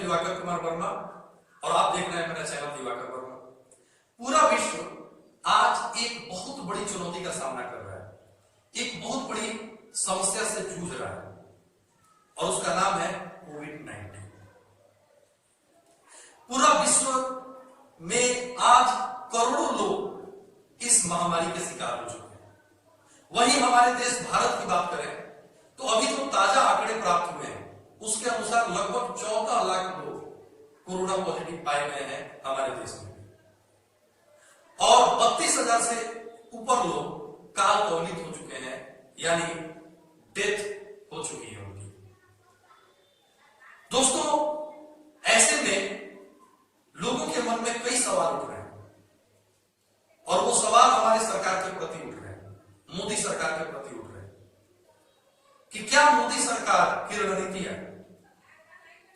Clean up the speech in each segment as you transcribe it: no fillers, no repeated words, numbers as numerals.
दिवाकर कुमार वर्मा और आप देख रहे हैं मेरा चैनल दिवाकर वर्मा। पूरा विश्व आज एक बहुत बड़ी चुनौती का सामना कर रहा है, एक बहुत बड़ी समस्या से जूझ रहा है और उसका नाम है कोविड-19। पूरा विश्व में आज करोड़ों लोग इस महामारी के शिकार हो चुके हैं। वहीं हमारे देश भारत की बात करें तो अभी जो ताजा आंकड़े प्राप्त हुए हैं उसके अनुसार लगभग 14 लाख लोग कोरोना पॉजिटिव पाए गए हैं हमारे देश में और 32,000 से ऊपर लोग काल कवलित हो चुके हैं, यानी डेथ हो चुकी है उनकी। दोस्तों, ऐसे में लोगों के मन में कई सवाल उठ रहे हैं और वो सवाल हमारे सरकार के प्रति उठ रहे हैं, मोदी सरकार के प्रति उठ रहे हैं कि क्या मोदी सरकार की रणनीतियां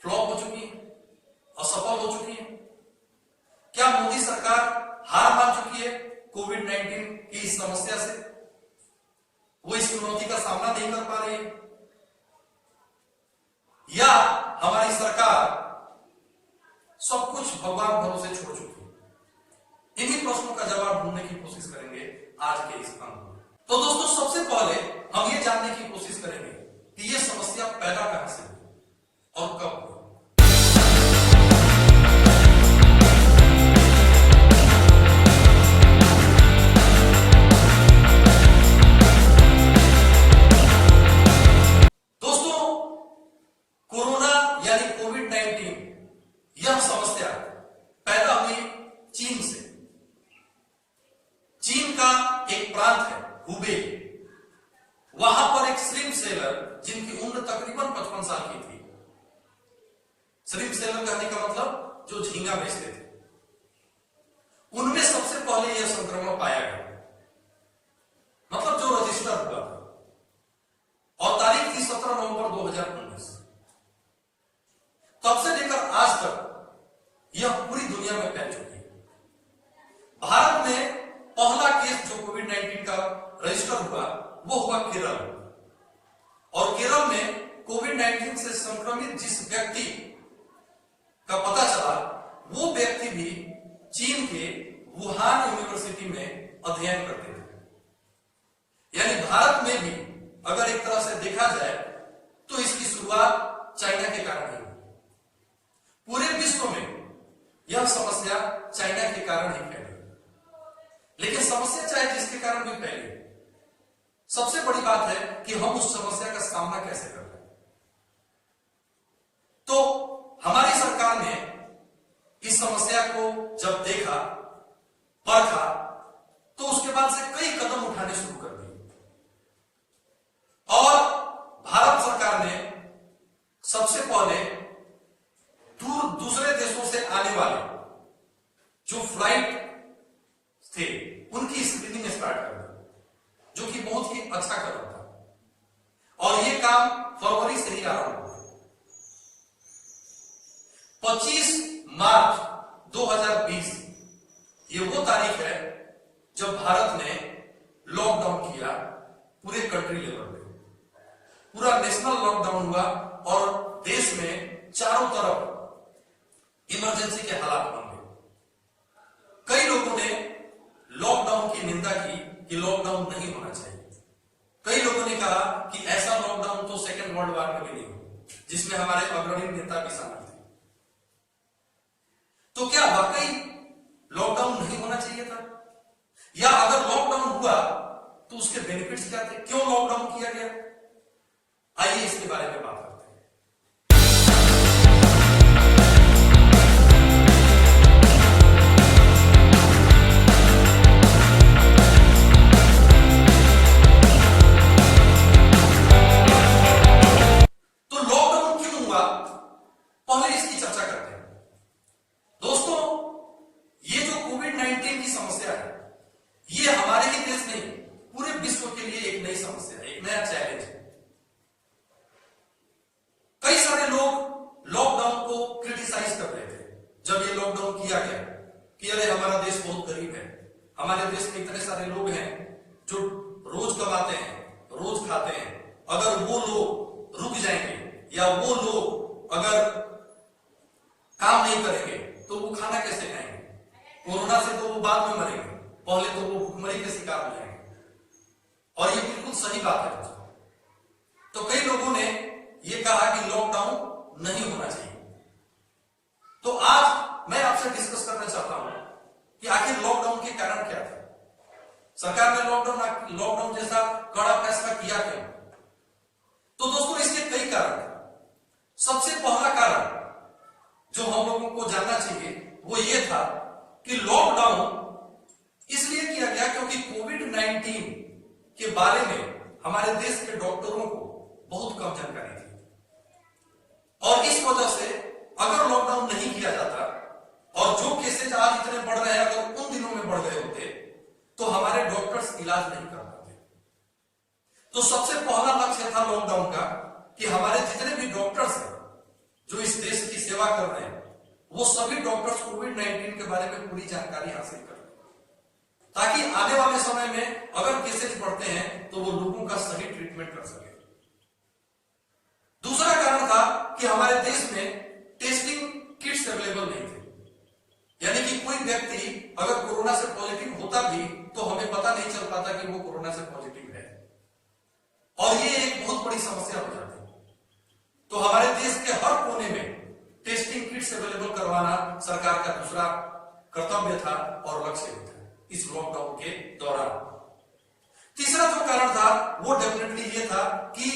फ्लॉप हो चुकी है, असफल हो चुकी है? क्या मोदी सरकार हार मान चुकी है कोविड-19 की इस समस्या से? वो इस चुनौती का सामना नहीं कर पा रही है, या हमारी सरकार सब कुछ भगवान भरोसे छोड़ चुकी है? इन्हीं प्रश्नों का जवाब ढूंढने की कोशिश करेंगे आज के इस अंक में। तो दोस्तों, सबसे पहले हम ये जानने की कोशिश करेंगे कि ये समस्या पैदा कहां से हुई और कब हुई। वहां पर एक श्रिम्प सेलर जिनकी उम्र तकरीबन 55 साल की थी, श्रिम्प सेलर कहने का मतलब जो झींगा बेचते थे, उनमें सबसे पहले यह संक्रमण पाया गया, मतलब जो रजिस्टर हुआ था, और तारीख थी 17 नवंबर 2019। तब से लेकर आज तक यह पूरी दुनिया में फैल चुकी है। भारत में पहला केस जो कोविड-19 का रजिस्टर हुआ वो हुआ केरल, और केरल में कोविड-19 से संक्रमित जिस व्यक्ति का पता चला वो व्यक्ति भी चीन के वुहान यूनिवर्सिटी में अध्ययन करते थे। यानी भारत में भी अगर एक तरह से देखा जाए तो इसकी शुरुआत चाइना के कारण ही हुई। पूरे विश्व में यह समस्या चाइना के कारण ही फैली, लेकिन समस्या चाहे जिसके कारण भी फैली, सबसे बड़ी बात है कि हम उस समस्या का सामना कैसे कर रहे हैं। तो हमारी सरकार ने इस समस्या को जब देखा, परखा, तो उसके बाद से कई कदम उठाने शुरू कर दिए और भारत सरकार ने सबसे पहले दूसरे देशों से आने वाले जो फ्लाइट थे उनकी स्क्रीनिंग स्टार्ट कर दी, जो कि बहुत ही अच्छा कदम था, और यह काम फरवरी से ही आरंभ हुआ। 25 मार्च 2020 ये वो तारीख है जब भारत ने लॉकडाउन किया पूरे कंट्री लेवल पे। पूरा नेशनल लॉकडाउन हुआ और देश में चारों तरफ इमरजेंसी के हालात बन गए। कई लोगों ने लॉकडाउन की निंदा की कि लॉकडाउन नहीं होना चाहिए। कई लोगों ने कहा कि ऐसा लॉकडाउन तो सेकेंड वर्ल्ड वॉर में भी नहीं हो, जिसमें हमारे अग्रणी नेता भी शामिल थे। तो क्या वाकई लॉकडाउन नहीं होना चाहिए था, या अगर लॉकडाउन हुआ तो उसके बेनिफिट्स क्या थे, क्यों लॉकडाउन किया गया? आइए इसके बारे में बात करते हैं। तो लॉकडाउन क्यों हुआ, पहले इसकी चर्चा करते हैं। दोस्तों, ये जो कोविड-19 की समस्या है, ये हमारे ही देश नहीं, पूरे विश्व के लिए एक नई समस्या है, एक नया चैलेंज है। कई सारे लोग लॉकडाउन को क्रिटिसाइज कर रहे थे जब ये लॉकडाउन किया गया कि अरे हमारा देश बहुत गरीब है, हमारे देश में इतने सारे लोग हैं जो रोज कमाते हैं, रोज खाते हैं, अगर वो लोग रुक जाएंगे या वो लोग अगर नहीं होना चाहिए। तो आज मैं आपसे डिस्कस करना चाहता हूं कि आखिर लॉकडाउन के कारण क्या थे। सरकार ने लॉकडाउन जैसा कड़ा फैसला किया क्यों? तो दोस्तों इसके कई कारण हैं। सबसे पहला कारण जो हम लोगों को जानना चाहिए वो ये था कि लॉकडाउन इसलिए किया गया क्योंकि कोविड-19 के बारे में हमारे देश के डॉक्टरों को बहुत कम जानकारी थी, और इस वजह से अगर लॉकडाउन नहीं किया जाता और जो केसेज आज इतने बढ़ रहे हैं अगर उन दिनों में बढ़ गए होते तो हमारे डॉक्टर्स इलाज नहीं कर पाते। तो सबसे पहला लक्ष्य था लॉकडाउन का कि हमारे जितने भी डॉक्टर्स हैं जो इस देश की सेवा कर रहे हैं वो सभी डॉक्टर्स कोविड-19 के बारे में पूरी जानकारी हासिल कर, ताकि आने वाले समय में अगर केसेस बढ़ते हैं तो वो लोगों का सही ट्रीटमेंट कर सके। दूसरा कारण था कि हमारे देश में टेस्टिंग किट्स अवेलेबल नहीं थे, यानी कि कोई व्यक्ति अगर कोरोना से पॉजिटिव होता भी तो हमें पता नहीं चल पाता कि वो कोरोना से पॉजिटिव है, और ये एक बहुत बड़ी समस्या हो जाती है। तो हमारे देश के हर कोने में टेस्टिंग किट्स अवेलेबल करवाना सरकार का दूसरा कर्तव्य था और लक्ष्य भी था इस लॉकडाउन के दौरान। तीसरा जो कारण था वो डेफिनेटली ये था कि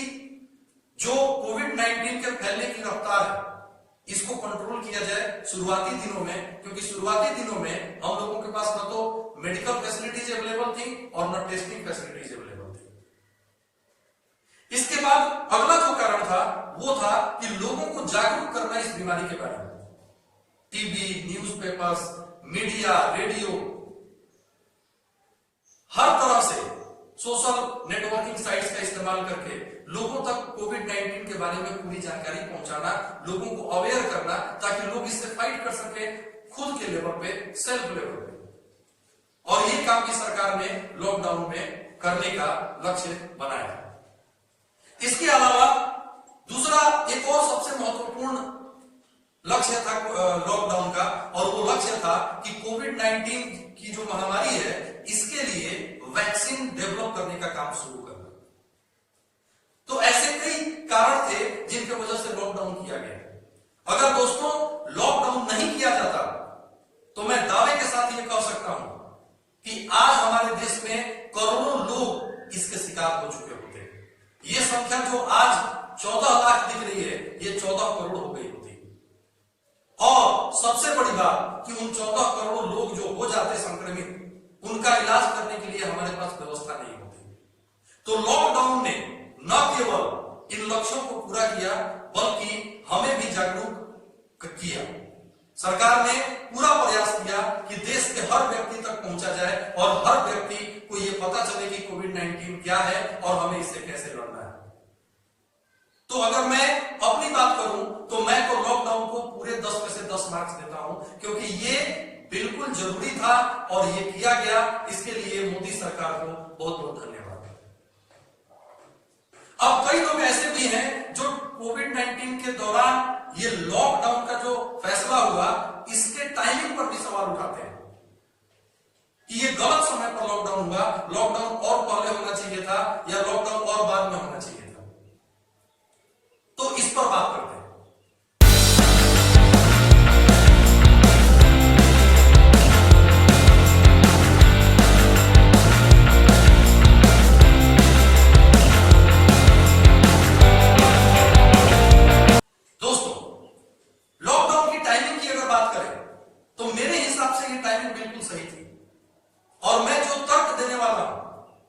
जो कोविड-19 के फैलने की रफ्तार है इसको कंट्रोल किया जाए शुरुआती दिनों में, क्योंकि शुरुआती दिनों में हम लोगों के पास न तो मेडिकल फैसिलिटीज अवेलेबल थी और न टेस्टिंग फैसिलिटीज अवेलेबल थी। इसके बाद अगला जो कारण था वो था कि लोगों को जागरूक करना इस बीमारी के बारे में। टीवी, न्यूज़पेपर्स, मीडिया, रेडियो, हर तरह से सोशल नेटवर्किंग साइट्स का इस्तेमाल करके लोगों तक कोविड-19 के बारे में पूरी जानकारी पहुंचाना, लोगों को अवेयर करना, ताकि लोग इससे फाइट कर सके खुद के लेवल पे, सेल्फ लेवल पे। और ये काम भी सरकार ने लॉकडाउन में करने का लक्ष्य बनाया। इसके अलावा दूसरा एक और सबसे महत्वपूर्ण लक्ष्य था लॉकडाउन का, और वो लक्ष्य था कि कोविड-19 की जो महामारी है इसके लिए वैक्सीन डेवलप करने का काम शुरू करना। तो ऐसे कई कारण थे जिनके वजह से लॉकडाउन किया गया। अगर दोस्तों लॉकडाउन नहीं किया जाता तो मैं दावे के साथ ये कह सकता हूं कि आज हमारे देश में करोड़ों लोग इसके शिकार हो चुके होते। ये संख्या जो आज 14 लाख दिख रही है ये 14 करोड़ हो गई होती। और सबसे बड़ी बात कि उन 14 करोड़ लोग जो हो जाते संक्रमित उनका इलाज करने के लिए हमारे पास व्यवस्था नहीं होती। तो लॉकडाउन ने न केवल इन लक्ष्यों को पूरा किया बल्कि हमें भी जागरूक किया। सरकार ने पूरा प्रयास किया कि देश के हर व्यक्ति तक पहुंचा जाए और हर व्यक्ति को यह पता चले कि कोविड-19 क्या है और हमें इससे कैसे लड़ना है। तो अगर मैं अपनी बात करूं तो मैं तो लॉकडाउन को पूरे 10 में से 10 मार्क्स देता हूं, क्योंकि ये बिल्कुल जरूरी था और ये किया गया। इसके लिए मोदी सरकार को बहुत बहुत धन्यवाद। अब कई लोग ऐसे भी हैं जो कोविड-19 के दौरान ये लॉकडाउन का जो फैसला हुआ इसके टाइमिंग पर भी सवाल उठाते हैं कि ये गलत समय पर लॉकडाउन हुआ, लॉकडाउन और पहले होना चाहिए था या लॉकडाउन और बाद में होना चाहिए था। तो इस पर बात करते हैं। और मैं जो तर्क देने वाला हूं,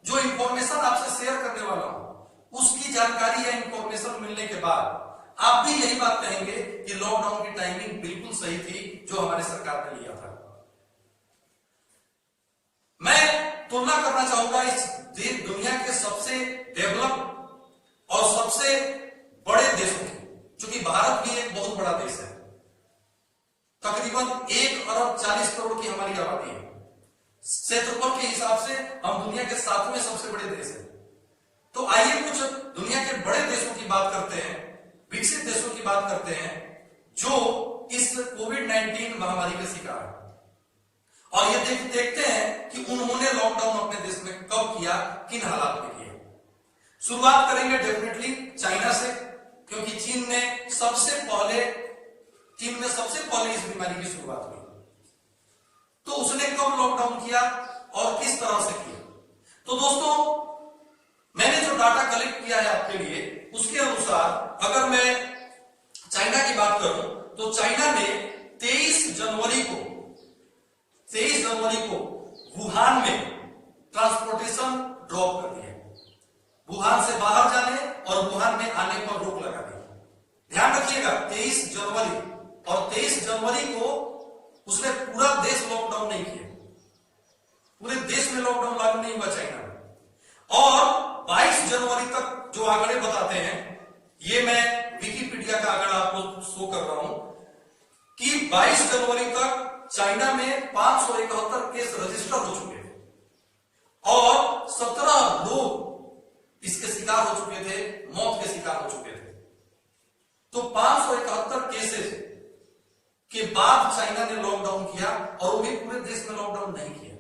जो इंफॉर्मेशन आपसे शेयर करने वाला हूं, उसकी जानकारी या इंफॉर्मेशन मिलने के बाद आप भी यही बात कहेंगे कि लॉकडाउन की टाइमिंग बिल्कुल सही थी जो हमारी सरकार ने लिया था। मैं तुलना करना चाहूंगा इस दुनिया के सबसे डेवलप और सबसे बड़े देशों की, क्योंकि भारत भी एक बहुत बड़ा देश है। तकरीबन 1 अरब 40 करोड़ की हमारी आबादी है। क्षेत्रफल के हिसाब से हम दुनिया के 7वें सबसे बड़े देश हैं। तो आइए कुछ दुनिया के बड़े देशों की बात करते हैं, विकसित देशों की बात करते हैं जो इस कोविड-19 महामारी के शिकार है। और ये देखते हैं कि उन्होंने लॉकडाउन अपने देश में कब किया, किन हालात में किया। शुरुआत करेंगे डेफिनेटली चाइना से। क्योंकि चीन में सबसे पहले इस बीमारी की शुरुआत हुई। तो उसने कब लॉकडाउन किया और किस तरह से किया? तो दोस्तों, मैंने जो डाटा कलेक्ट किया है आपके लिए, उसके अनुसार अगर मैं चाइना की बात करूं तो चाइना ने 23 जनवरी को वुहान में ट्रांसपोर्टेशन ड्रॉप कर दिया। वुहान से बाहर जाने और वुहान में आने पर रोक लगा दी। ध्यान रखिएगा, 23 जनवरी, और 23 जनवरी को उसने पूरा देश लॉकडाउन नहीं किया, पूरे देश में लॉकडाउन लागू नहीं हुआ चाइना में। और 22 जनवरी तक जो आंकड़े बताते हैं, ये मैं विकिपीडिया का आंकड़ा आपको शो कर रहा हूं कि 22 जनवरी तक चाइना में 571 केस रजिस्टर हो चुके थे और 17 लोग इसके शिकार हो चुके थे, मौत के शिकार हो चुके थे। तो 571 केसेस के बाद चाइना ने लॉकडाउन किया, और वो भी पूरे देश में लॉकडाउन नहीं किया।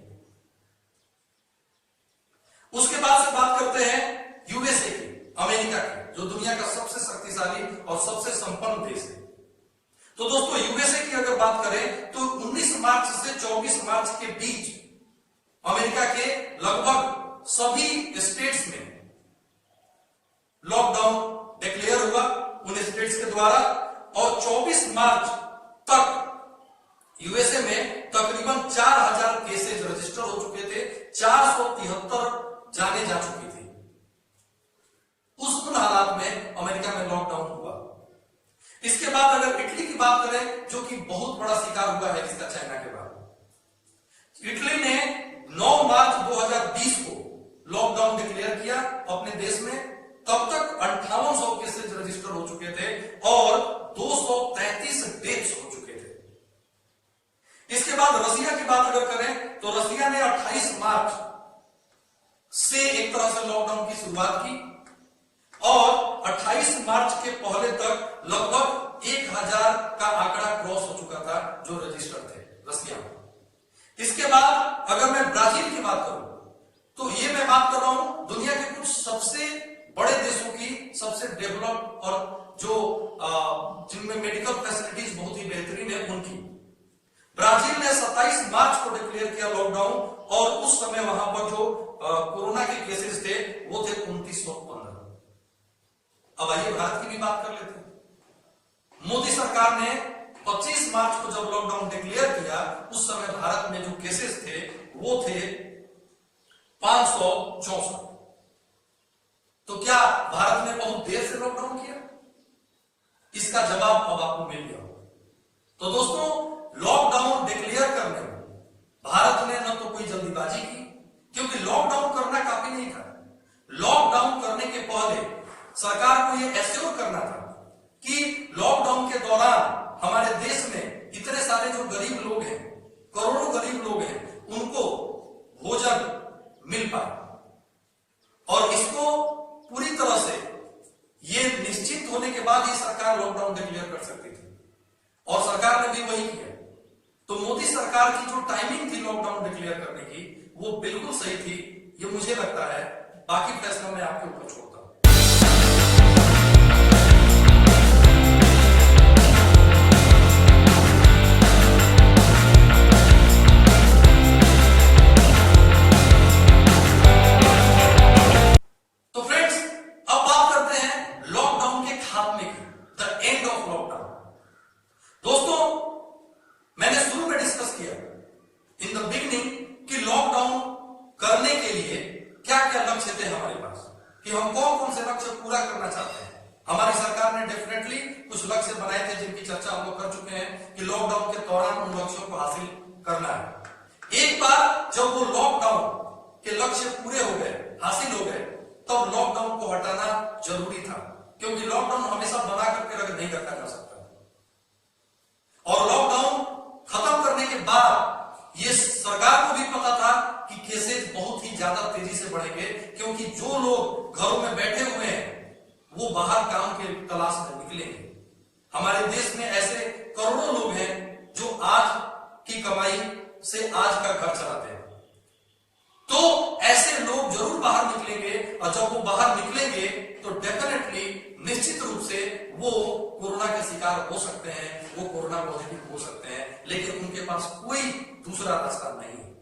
उसके बाद से बात करते हैं यूएसए की, अमेरिका की, जो दुनिया का सबसे शक्तिशाली और सबसे संपन्न देश है। तो दोस्तों, यूएसए की अगर बात करें तो 19 मार्च से 24 मार्च के बीच अमेरिका के लगभग सभी स्टेट्स में लॉकडाउन डिक्लेयर हुआ उन स्टेट्स के द्वारा, और 24 मार्च तक यूएसए में तकरीबन 4000 केसेज रजिस्टर हो चुके थे, 473 जाने जा चुकी थी। उन हालात में अमेरिका में लॉकडाउन हुआ। इसके बाद अगर इटली की बात करें, जो कि बहुत बड़ा शिकार हुआ है इसका चाइना के बाद, इटली ने 9 मार्च 2020 को लॉकडाउन डिक्लेयर किया अपने देश में। तब तक 5800 केसेज रजिस्टर हो चुके थे और 233 डेथ्स हो चुके थे। इसके बाद रसिया की बात अगर करें तो रसिया ने 28 मार्च से एक तरह से लॉकडाउन की शुरुआत की, और 28 मार्च के पहले तक लगभग 1000 का आंकड़ा क्रॉस हो चुका था जो रजिस्टर थे रसिया में। इसके बाद अगर मैं ब्राजील की बात करूं तो ये मैं बात कर रहा हूं दुनिया के कुछ सबसे बड़े देशों की, सबसे डेवलप्ड और जो जिनमें मेडिकल फैसिलिटीज बहुत ही बेहतरीन है, उनकी। ब्राजील ने 27 मार्च को डिक्लेयर किया लॉकडाउन, और उस समय वहां पर जो कोरोना के केसेस थे वो थे 2915। अब आइए भारत की भी बात कर लेते हैं। मोदी सरकार ने 25 मार्च को जब लॉकडाउन डिक्लेयर किया, उस समय भारत में जो केसेस थे वो थे 564। तो क्या भारत ने बहुत देर से लॉकडाउन किया? इसका जवाब अब आपको मिल गया। तो दोस्तों, लॉकडाउन डिक्लेयर करने में भारत ने न तो कोई जल्दीबाजी की, क्योंकि लॉकडाउन करना काफी नहीं था। लॉकडाउन करने के पहले सरकार को यह एश्योर करना था कि लॉकडाउन के दौरान हमारे देश में इतने सारे जो गरीब लोग हैं, करोड़ों गरीब लोग हैं, उनको भोजन मिल पाए। और इसको पूरी तरह से ये निश्चित होने के बाद ही सरकार लॉकडाउन डिक्लेयर कर सकती थी, और सरकार ने भी वही किया। तो मोदी सरकार की जो टाइमिंग थी लॉकडाउन डिक्लेयर करने की, वो बिल्कुल सही थी, ये मुझे लगता है। बाकी फैसला मैं आपके ऊपर छोड़ता हूं। तो फ्रेंड्स, अब बात करते हैं लॉकडाउन के खात्मे की, द एंड ऑफ लॉकडाउन। दोस्तों, मैंने शुरू में डिस्कस किया इन द बिगिनिंग कि लॉकडाउन करने के लिए क्या क्या लक्ष्य थे हमारे पास, कि हम कौन कौन से लक्ष्य पूरा करना चाहते हैं। हमारी सरकार ने डेफिनेटली कुछ लक्ष्य बनाए थे, जिनकी चर्चा हम लोग कर चुके हैं कि लॉकडाउन के दौरान उन लक्ष्यों को हासिल करना है। एक बार जब वो लॉकडाउन के लक्ष्य पूरे हो गए, हासिल हो गए, तब लॉकडाउन को हटाना जरूरी था, क्योंकि लॉकडाउन हमेशा बना करके नहीं रखा जा सकता। और लॉकडाउन खत्म करने के बाद ये सरकार को भी पता था कि केसेस बहुत ही ज्यादा तेजी से बढ़ेंगे, क्योंकि जो लोग घरों में बैठे हुए हैं वो बाहर काम के तलाश में निकलेंगे। हमारे देश में ऐसे करोड़ों लोग हैं जो आज की कमाई से आज का घर चलाते हैं। तो ऐसे लोग जरूर बाहर निकलेंगे, और जब वो बाहर निकलेंगे तो डेफिनेटली निश्चित रूप से शिकार हो सकते हैं, वो कोरोना पॉजिटिव हो सकते हैं, लेकिन उनके पास कोई दूसरा रास्ता नहीं है।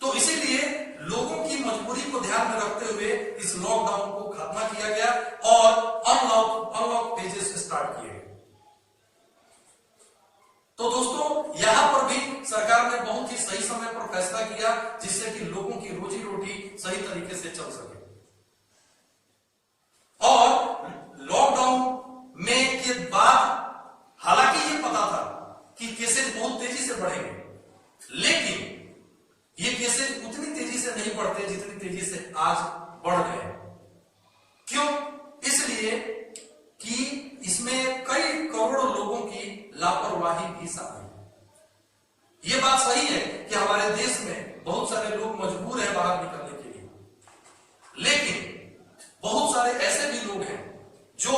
तो इसीलिए लोगों की मजबूरी को ध्यान में रखते हुए इस लॉकडाउन को खत्म किया गया और अनलॉक पेजेस स्टार्ट किए गए। तो दोस्तों, यहां पर भी सरकार ने बहुत ही सही समय पर फैसला किया, जिससे कि लोगों की रोजी रोटी सही तरीके से चल सके। और लॉकडाउन में के बाद हालांकि ये पता था कि केसेस बहुत तेजी से बढ़ेंगे, लेकिन ये केसेस उतनी तेजी से नहीं बढ़ते जितनी तेजी से आज बढ़ गए। क्यों? इसलिए कि इसमें कई करोड़ों लोगों की लापरवाही भी शामिल है। ये बात सही है कि हमारे देश में बहुत सारे लोग मजबूर हैं बाहर निकलने के लिए, लेकिन बहुत सारे ऐसे भी लोग हैं जो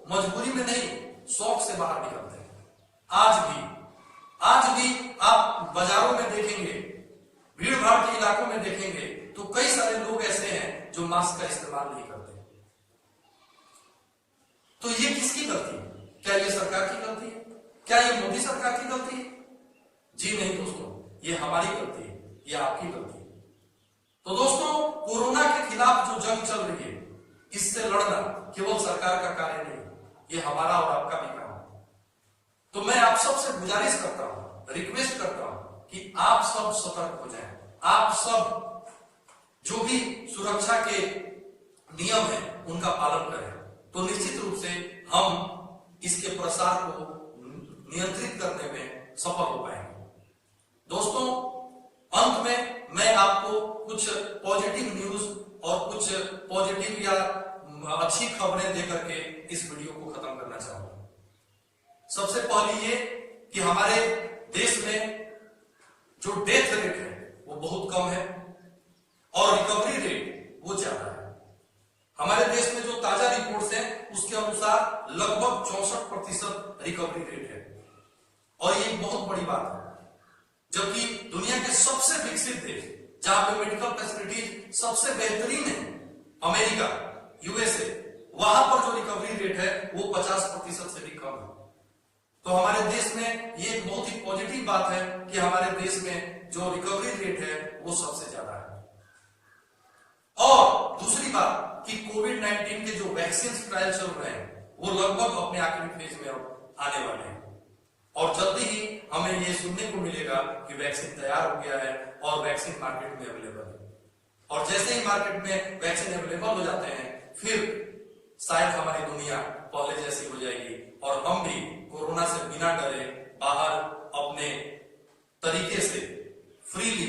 मजबूरी में नहीं, शौक से बाहर निकलते हैं। आज भी आप बाजारों में देखेंगे, भीड़ भाड़ के इलाकों में देखेंगे तो कई सारे लोग ऐसे हैं जो मास्क का इस्तेमाल नहीं करते। तो ये किसकी गलती है? क्या ये सरकार की गलती है? क्या ये मोदी सरकार की गलती है? जी नहीं दोस्तों, ये हमारी गलती है, ये आपकी गलती है। तो दोस्तों, कोरोना के खिलाफ जो जंग चल रही है, इससे लड़ना केवल सरकार का कार्य नहीं, ये हमारा और आपका भी काम है। तो मैं आप सबसे गुजारिश करता हूं, रिक्वेस्ट करता हूं कि आप सब सतर्क हो जाएं। आप सब जो भी सुरक्षा के नियम है उनका पालन करें, तो निश्चित रूप से हम इसके प्रसार को नियंत्रित करने में सफल हो पाएंगे। दोस्तों, अंत में मैं आपको कुछ पॉजिटिव न्यूज और कुछ पॉजिटिव या अच्छी खबरें देकर के इस वीडियो को खत्म करना चाहूंगा। सबसे पहली ये कि हमारे देश में जो डेथ रेट है वो बहुत कम है और रिकवरी रेट वो ज्यादा है। हमारे देश में जो ताजा रिपोर्ट्स हैं उसके अनुसार लगभग 64% रिकवरी रेट है, और ये बहुत बड़ी बात है। जबकि दुनिया के सबसे विकसित देश जहां पे मेडिकल फैसिलिटीज सबसे बेहतरीन है, अमेरिका, यूएसए, वहां पर जो रिकवरी रेट है वो 50% से भी कम है। तो हमारे देश में ये एक बहुत ही पॉजिटिव बात है कि हमारे देश में जो रिकवरी रेट है वो सबसे ज्यादा है। और दूसरी बात कि कोविड-19 के जो वैक्सीन ट्रायल चल रहे हैं वो लगभग अपने आखिरी फेज में अब आने वाले हैं, और जल्दी ही हमें ये सुनने को मिलेगा कि वैक्सीन तैयार हो गया है और वैक्सीन मार्केट में अवेलेबल है। और जैसे ही मार्केट में वैक्सीन अवेलेबल हो जाते हैं, फिर शायद हमारी दुनिया पहले जैसी हो जाएगी और हम भी कोरोना से बिना डरे बाहर अपने तरीके से फ्रीली